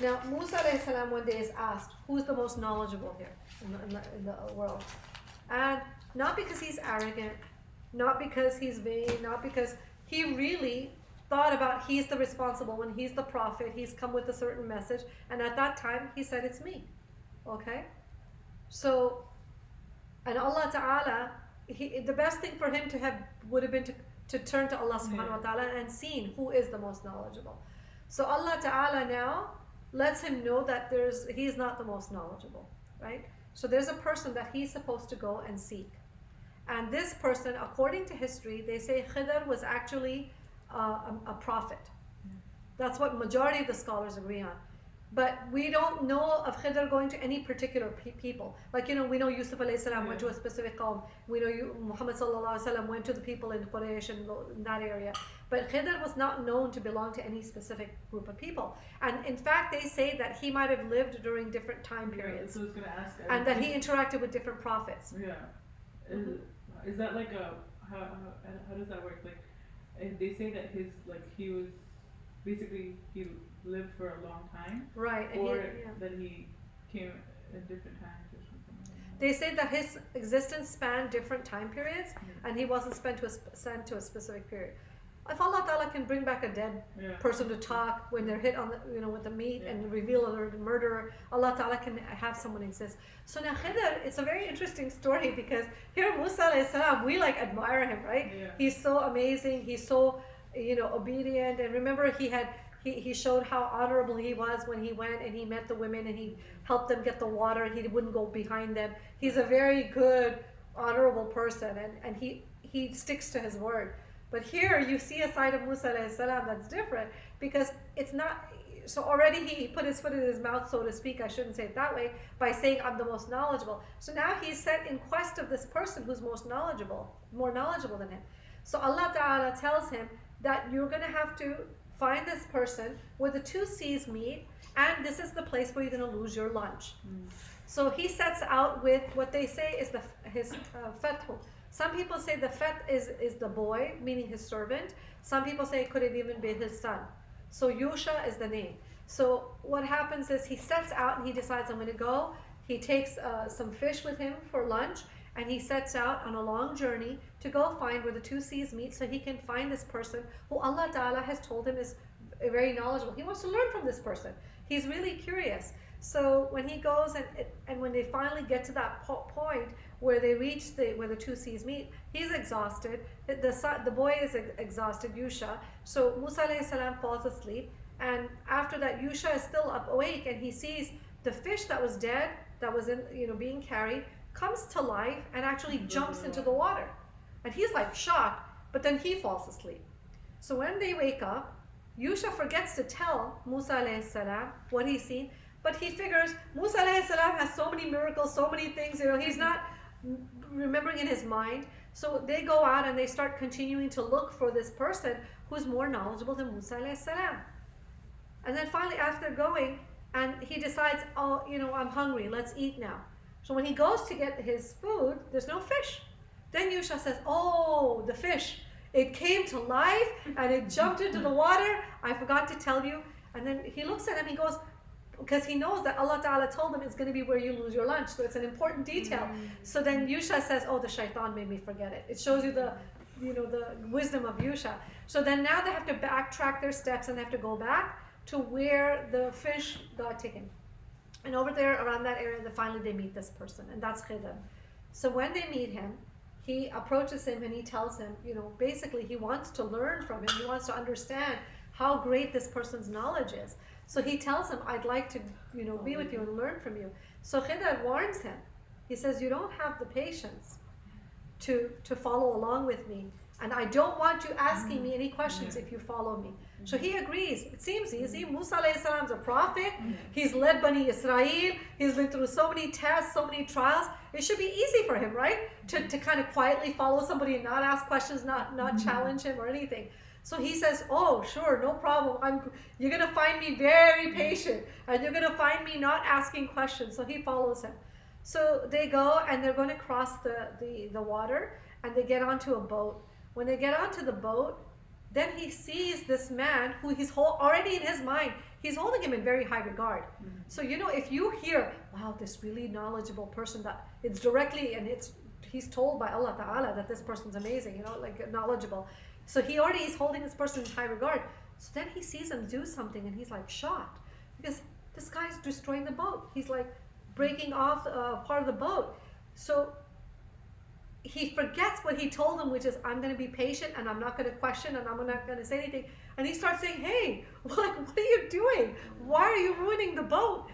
Now, Musa alayhi salam one day is asked, who's the most knowledgeable here in the world? And not because he's arrogant, not because he's vain, not because he really thought about he's the responsible one, he's the prophet, he's come with a certain message, and at that time he said it's me. Okay? So, and Allah Ta'ala, the best thing for him to have would have been to turn to Allah Subhanahu wa Ta'ala and seen who is the most knowledgeable. So Allah Ta'ala now lets him know that he's not the most knowledgeable, right? So there's a person that he's supposed to go and seek. And this person, according to history, they say Khidr was actually a prophet. That's what majority of the scholars agree on. But we don't know of Khidr going to any particular people. Like, you know, we know Yusuf alayhi salam went to a specific qawm. We know Muhammad sallallahu alaihi wasallam went to the people in Quraysh and in that area. But Khidr was not known to belong to any specific group of people. And in fact, they say that he might have lived during different time periods. So I was gonna ask. And that he interacted with different prophets. Yeah. Is that like how does that work? Like, they say that he was basically he lived for a long time, Right. And or yeah. that he came at different times or something like that. They say that his existence spanned different time periods, and he wasn't sent to a specific period. If Allah Ta'ala can bring back a dead person to talk when they're hit on with the meat and reveal a murderer, Allah Ta'ala can have someone exist. So now Khidr, it's a very interesting story because here Musa alayhi salam, we admire him, right? Yeah. He's so amazing, he's so obedient, and remember he showed how honorable he was when he went and he met the women and he helped them get the water and he wouldn't go behind them. He's a very good, honorable person, and he sticks to his word. But here you see a side of Musa alayhi salam that's different because it's not, so already he put his foot in his mouth, so to speak, I shouldn't say it that way, by saying I'm the most knowledgeable. So now he's sent in quest of this person who's more knowledgeable than him. So Allah Ta'ala tells him that you're going to have to find this person where the two seas meet, and this is the place where you're going to lose your lunch. So he sets out with what they say is his fathu. Some people say the fat is the boy, meaning his servant. Some people say it could have even been his son. So Yusha is the name. So what happens is he sets out and he decides I'm going to go. He takes some fish with him for lunch, and he sets out on a long journey to go find where the two seas meet so he can find this person who Allah Ta'ala has told him is very knowledgeable. He wants to learn from this person. He's really curious. So when he goes and when they finally get to that point where they reach where the two seas meet, he's exhausted. The boy is exhausted, Yusha. So Musa alayhi salam falls asleep, and after that Yusha is still awake, and he sees the fish that was dead, that was being carried, comes to life and actually jumps into the water. And he's shocked, but then he falls asleep. So when they wake up, Yusha forgets to tell Musa alayhi salam what he's seen, but he figures Musa alayhi salam has so many miracles, so many things, he's not remembering in his mind. So they go out and they start continuing to look for this person who's more knowledgeable than Musa alayhi salam. And then finally after going, and he decides, I'm hungry, let's eat now. So when he goes to get his food, there's no fish. Then Yusha says, oh, the fish, it came to life and it jumped into the water. I forgot to tell you. And then he looks at him, he goes, because he knows that Allah Ta'ala told him it's going to be where you lose your lunch. So it's an important detail. So then Yusha says, oh, the shaitan made me forget it. It shows you the wisdom of Yusha. So then now they have to backtrack their steps and they have to go back to where the fish got taken. And over there around that area, finally they meet this person, and that's Khidr. So when they meet him, he approaches him and he tells him, basically he wants to learn from him. He wants to understand how great this person's knowledge is. So he tells him, I'd like to, be with you and learn from you. So Khidr warns him. He says, you don't have the patience to follow along with me. And I don't want you asking me any questions if you follow me. So he agrees. It seems easy. Musa alayhi salam is a prophet. He's led Bani Israel. He's been through so many tests, so many trials. It should be easy for him, right? To kind of quietly follow somebody and not ask questions, not challenge him or anything. So he says, oh, sure, no problem. You're going to find me very patient, and you're going to find me not asking questions. So he follows him. So they go and they're going to cross the water, and they get onto a boat. When they get onto the boat, then he sees this man who he's already in his mind, he's holding him in very high regard. So, if you hear, wow, this really knowledgeable person, that it's directly, and he's told by Allah Ta'ala that this person's amazing, like knowledgeable. So he already is holding this person in high regard. So then he sees him do something and he's like shocked because this guy's destroying the boat. He's like breaking off part of the boat. So he forgets what he told him, which is, I'm going to be patient and I'm not going to question and I'm not going to say anything. And he starts saying, hey, what are you doing? Why are you ruining the boat?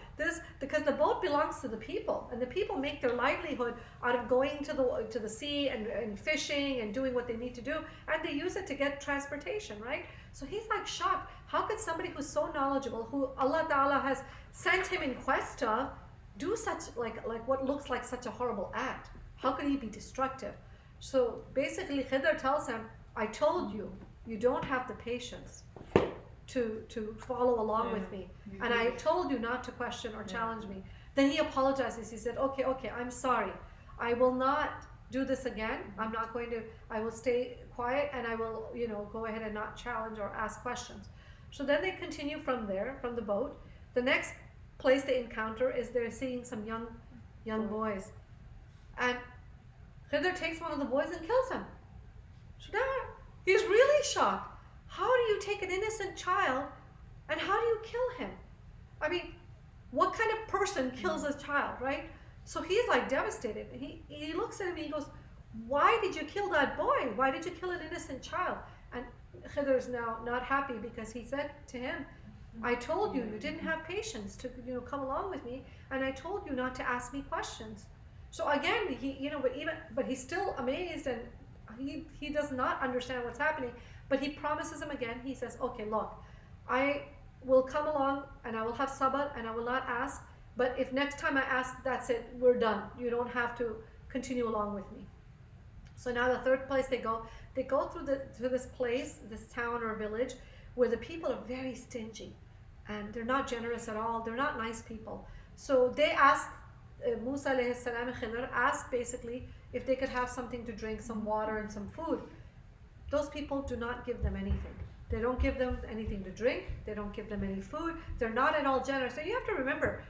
Because the boat belongs to the people, and the people make their livelihood out of going to the sea and fishing and doing what they need to do, and they use it to get transportation, right? So he's like shocked. How could somebody who's so knowledgeable, who Allah Ta'ala has sent him in quest of, do such like what looks like such a horrible act? How could he be destructive? So basically Khidr tells him, I told you, you don't have the patience to follow along with me. And I told you not to question or challenge me. Then he apologizes. He said, okay, I'm sorry. I will not do this again. I will stay quiet, and I will, go ahead and not challenge or ask questions. So then they continue from there, from the boat. The next place they encounter is they're seeing some young boys. And Khidr takes one of the boys and kills him. So now he's really shocked. How do you take an innocent child and how do you kill him? I mean, what kind of person kills a child, right? So he's like devastated. He looks at him and he goes, why did you kill that boy? Why did you kill an innocent child? And Khidr's now not happy because he said to him, I told you didn't have patience to come along with me, and I told you not to ask me questions. So again, but he's still amazed, and he does not understand what's happening. But he promises him again. He says, okay, look, I will come along and I will have sabr and I will not ask. But if next time I ask, that's it, we're done. You don't have to continue along with me. So now the third place they go through this place, this town or village, where the people are very stingy and they're not generous at all. They're not nice people. So they ask Musa alayhi salam and Khidr asked basically if they could have something to drink, some water and some food. Those people do not give them anything. They don't give them anything to drink. They don't give them any food. They're not at all generous. So you have to remember,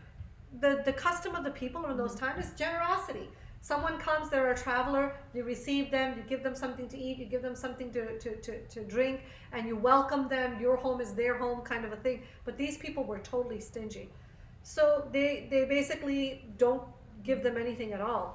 the custom of the people in those times is generosity. Someone comes, they're a traveler, you receive them, you give them something to eat, you give them something to drink, and you welcome them. Your home is their home, kind of a thing. But these people were totally stingy. So they basically don't give them anything at all.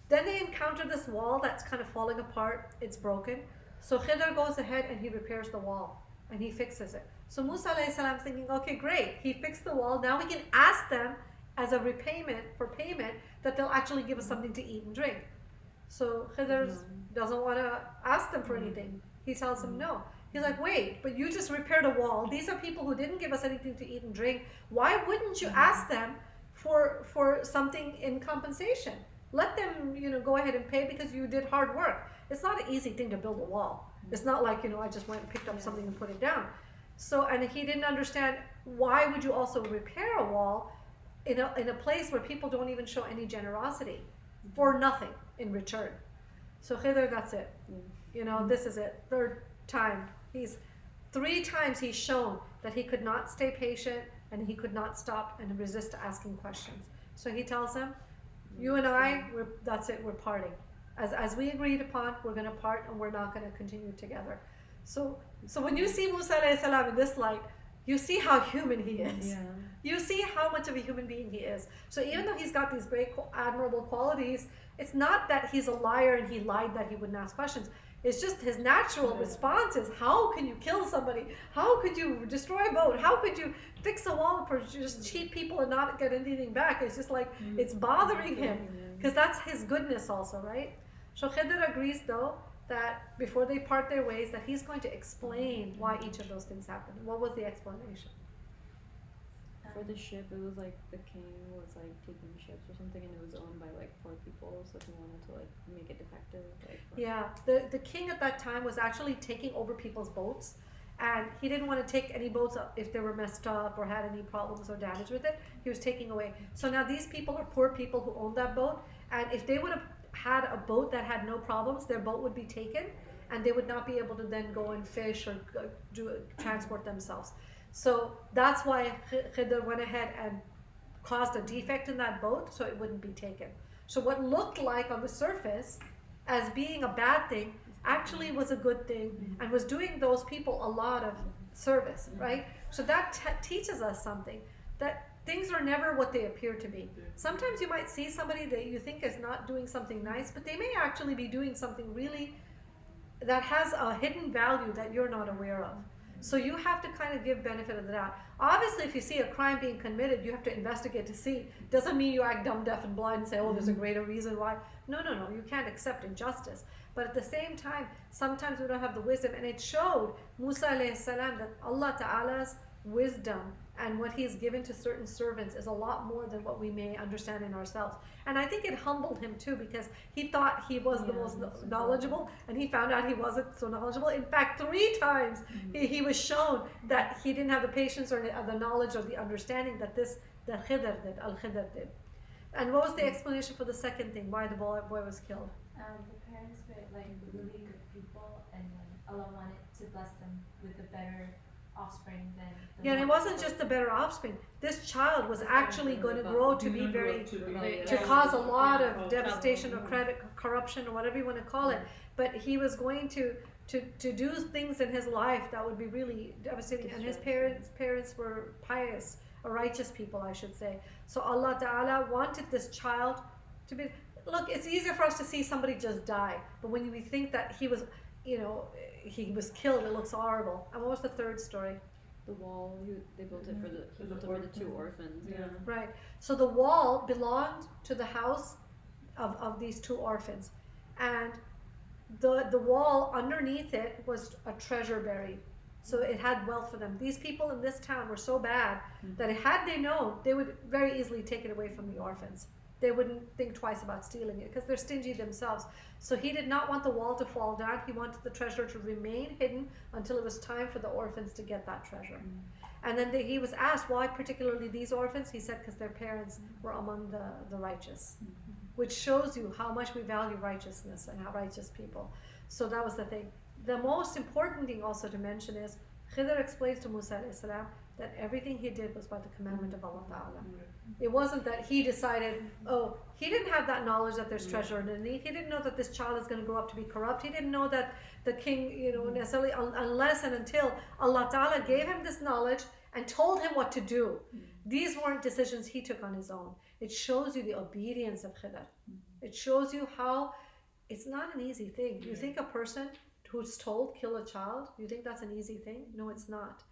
Then they encounter this wall that's kind of falling apart. It's broken. So Khidr goes ahead and he repairs the wall and he fixes it. So Musa alayhi salam is thinking, okay, great, he fixed the wall. Now we can ask them as a payment that they'll actually give us something to eat and drink. So Khidr doesn't want to ask them for anything. He tells them no. He's like, wait, but you just repaired a wall. These are people who didn't give us anything to eat and drink. Why wouldn't you ask them for something in compensation? Let them, go ahead and pay because you did hard work. It's not an easy thing to build a wall. It's not like, I just went and picked up something and put it down. So, and he didn't understand, why would you also repair a wall in a place where people don't even show any generosity for nothing in return? So Khidr, that's it. This is it. Third time. 3 times he's shown that he could not stay patient and he could not stop and resist asking questions. So he tells him, you and I, that's it, we're parting. As we agreed upon, we're going to part and we're not going to continue together. So when you see Musa alayhi salam in this light, you see how human he is. Yeah. You see how much of a human being he is. So even though he's got these great, admirable qualities, it's not that he's a liar and he lied that he wouldn't ask questions. It's just his natural response is, how can you kill somebody? How could you destroy a boat? How could you fix a wall for just cheat people and not get anything back? It's just like, it's bothering him. Because that's his goodness also, right? So Khidr agrees though, that before they part their ways, that he's going to explain why each of those things happened. What was the explanation? For the ship, it was like the king was like taking ships or something, and it was owned by like poor people, so he wanted to like make it defective. Yeah, the king at that time was actually taking over people's boats, and he didn't want to take any boats if they were messed up or had any problems or damage with it. He was taking away. So now these people are poor people who owned that boat, and if they would have had a boat that had no problems, their boat would be taken, and they would not be able to then go and fish or transport themselves. So that's why Khidr went ahead and caused a defect in that boat so it wouldn't be taken. So what looked like on the surface as being a bad thing actually was a good thing and was doing those people a lot of service, right? So that teaches us something, that things are never what they appear to be. Sometimes you might see somebody that you think is not doing something nice, but they may actually be doing something really that has a hidden value that you're not aware of. So you have to kind of give benefit of the doubt. Obviously, if you see a crime being committed, you have to investigate to see. Doesn't mean you act dumb, deaf, and blind and say, oh, there's a greater reason why. No. You can't accept injustice. But at the same time, sometimes we don't have the wisdom. And it showed Musa alayhi salam that Allah Ta'ala's wisdom and what he's given to certain servants is a lot more than what we may understand in ourselves. And I think it humbled him too, because he thought he was the most knowledgeable, and he found out he wasn't so knowledgeable. In fact, 3 times he was shown that he didn't have the patience or the knowledge or the understanding that Khidr did, Al-Khidr did. And what was the explanation for the second thing, why the boy was killed? The parents were like really good people, and Allah wanted to bless them with a better offspring than the Yeah, and it one wasn't before. just a better offspring. This child was actually going to grow to be very, to to cause a lot of Yeah. devastation or corruption or whatever you want to call it. But he was going to do things in his life that would be really devastating. And his parents were pious or righteous people, I should say. So Allah Ta'ala wanted this child to be. Look, it's easier for us to see somebody just die, but when we think that he was, he was killed, it looks horrible. And what was the third story? The wall, they built it for the 2 orphans. Yeah. Right. So the wall belonged to the house of these 2 orphans, and the wall underneath it was a treasure buried. So it had wealth for them. These people in this town were so bad that had they known, they would very easily take it away from the orphans. They wouldn't think twice about stealing it because they're stingy themselves. So he did not want the wall to fall down. He wanted the treasure to remain hidden until it was time for the orphans to get that treasure. And then he was asked why particularly these orphans. He said because their parents were among the righteous, which shows you how much we value righteousness and how righteous people. So that was the thing. The most important thing also to mention is Khidr explains to Musa alayhi salam that everything he did was by the commandment of Allah Ta'ala. It wasn't that he decided, he didn't have that knowledge that there's treasure underneath. He didn't know that this child is going to grow up to be corrupt. He didn't know that the king, necessarily, unless and until Allah Ta'ala gave him this knowledge and told him what to do. These weren't decisions he took on his own. It shows you the obedience of Khidr. It shows you how it's not an easy thing. You think a person who's told kill a child, you think that's an easy thing? No, it's not.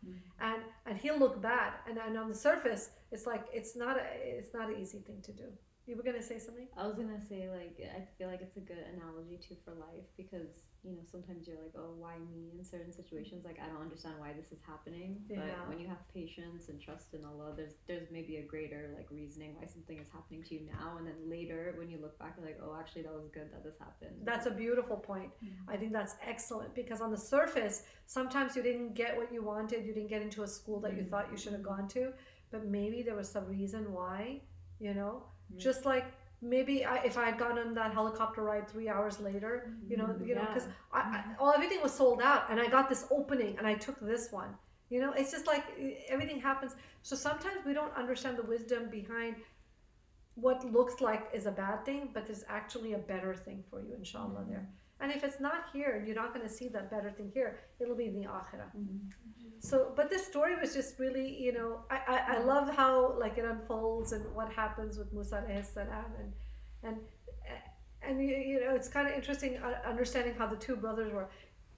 And he'll look bad, and on the surface it's like it's not an easy thing to do. You were gonna say something? I was gonna say, like, I feel like it's a good analogy too for life, because sometimes you're like, oh, why me in certain situations? Like, I don't understand why this is happening. Yeah. But when you have patience and trust in Allah, there's maybe a greater like reasoning why something is happening to you now, and then later when you look back, you're like, oh, actually that was good that this happened. That's a beautiful point. I think that's excellent, because on the surface sometimes you didn't get what you wanted, you didn't get into a school that you thought you should have gone to, but maybe there was some reason why, just like maybe if I had gone on that helicopter ride 3 hours later, because everything was sold out, and I got this opening and I took this one. It's just like everything happens. So sometimes we don't understand the wisdom behind what looks like is a bad thing, but is actually a better thing for you, inshallah, there. And if it's not here, you're not going to see that better thing here. It'll be in the akhirah. So, but this story was just really, I love how like it unfolds and what happens with Musa alayhi salam, and it's kind of interesting understanding how the two brothers were.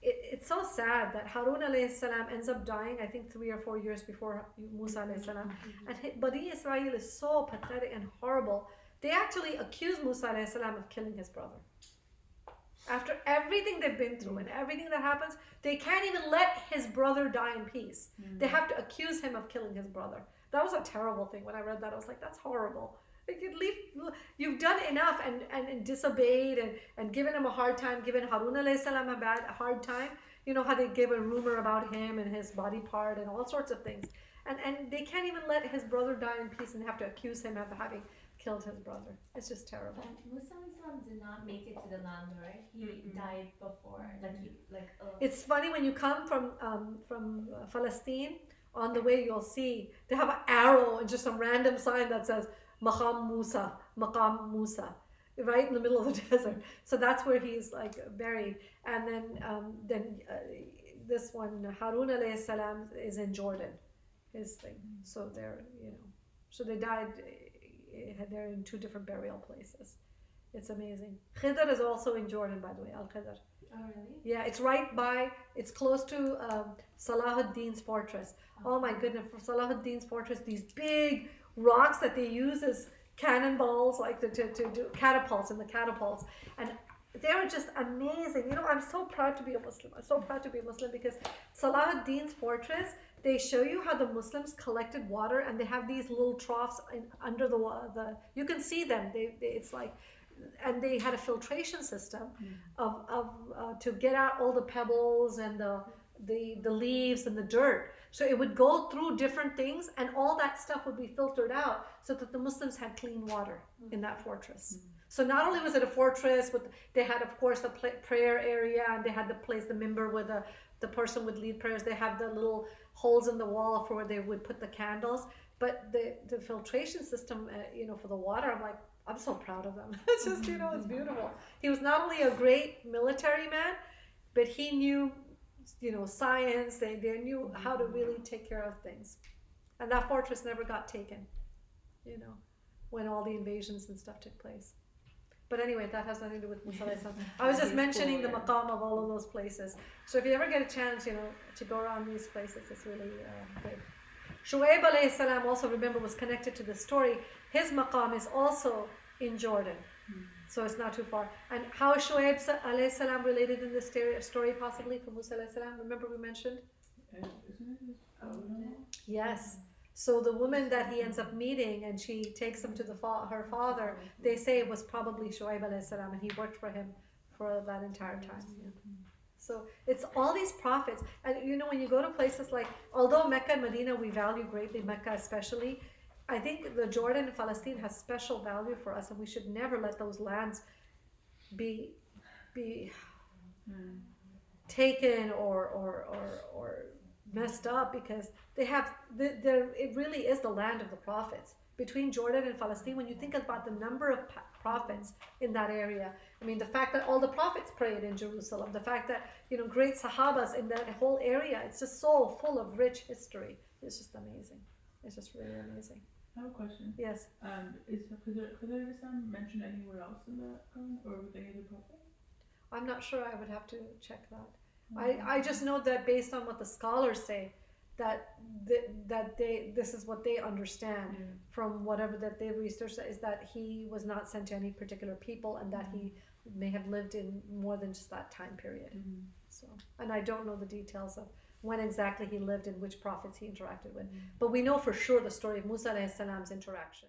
It's so sad that Harun alayhi salam ends up dying, I think 3 or 4 years before Musa alayhi salam. And Bani Israel is so pathetic and horrible. They actually accuse Musa alayhi salam of killing his brother. After everything they've been through and everything that happens, they can't even let his brother die in peace. They have to accuse him of killing his brother. That was a terrible thing. When I read that, I was like, that's horrible. Like, you've done enough and disobeyed and given him a hard time, given Harun alayhi salam a hard time. You know how they gave a rumor about him and his body part and all sorts of things. And they can't even let his brother die in peace and have to accuse him of having killed his brother. It's just terrible. But Musa did not make it to the land, right? He died before. It's funny when you come from Palestine, on the way you'll see they have an arrow and just some random sign that says Maqam Musa, right in the middle of the desert. So that's where he's like buried. And then this one, Harun alayhi salam, is in Jordan, his thing. So so they died. They're in 2 different burial places. It's amazing. Khidr is also in Jordan, by the way. Al Khidr. Oh, really? Yeah, it's close to Salahuddin's fortress. Oh my goodness, for Salahuddin's fortress, these big rocks that they use as cannonballs, like to do catapults, and they're just amazing. I'm so proud to be a Muslim. I'm so proud to be a Muslim because Salahuddin's fortress, they show you how the Muslims collected water, and they have these little troughs under the you can see them. It's like, and they had a filtration system to get out all the pebbles and the leaves and the dirt. So it would go through different things, and all that stuff would be filtered out so that the Muslims had clean water in that fortress. So not only was it a fortress, but they had, of course, the prayer area, and they had the place, the minbar where the person would lead prayers. They have the little holes in the wall for where they would put the candles. But the filtration system, for the water, I'm so proud of them. It's just, it's beautiful. He was not only a great military man, but he knew, science. They knew how to really take care of things. And that fortress never got taken, when all the invasions and stuff took place. But anyway, that has nothing to do with Musa alayhi salam. I was just mentioning the maqam of all of those places. So if you ever get a chance, to go around these places, it's really good. Shu'aib alayhi salam also, remember, was connected to the story. His maqam is also in Jordan. So it's not too far. And how is Shu'aib alayhi salam related in this story possibly from Musa alayhi salam? Remember we mentioned? Yes. So the woman that he ends up meeting, and she takes him to her father, they say it was probably Shu'aib alayhi salam, and he worked for him for that entire time. Yeah. So it's all these prophets. And when you go to places like, although Mecca and Medina we value greatly, Mecca especially, I think the Jordan and Palestine has special value for us, and we should never let those lands be taken or messed up, because it really is the land of the prophets. Between Jordan and Palestine, when you think about the number of prophets in that area, I mean, the fact that all the prophets prayed in Jerusalem, the fact that great Sahabas in that whole area, it's just so full of rich history. It's just amazing. It's just really amazing. I have a question. Yes. Is Khidr mentioned anywhere else in the Quran or with any other prophet? I'm not sure. I would have to check that. I just know that based on what the scholars say, that this is what they understand from whatever that they've researched, is that he was not sent to any particular people, and that he may have lived in more than just that time period. So, and I don't know the details of when exactly he lived and which prophets he interacted with, but we know for sure the story of Musa alayhi salam's interaction.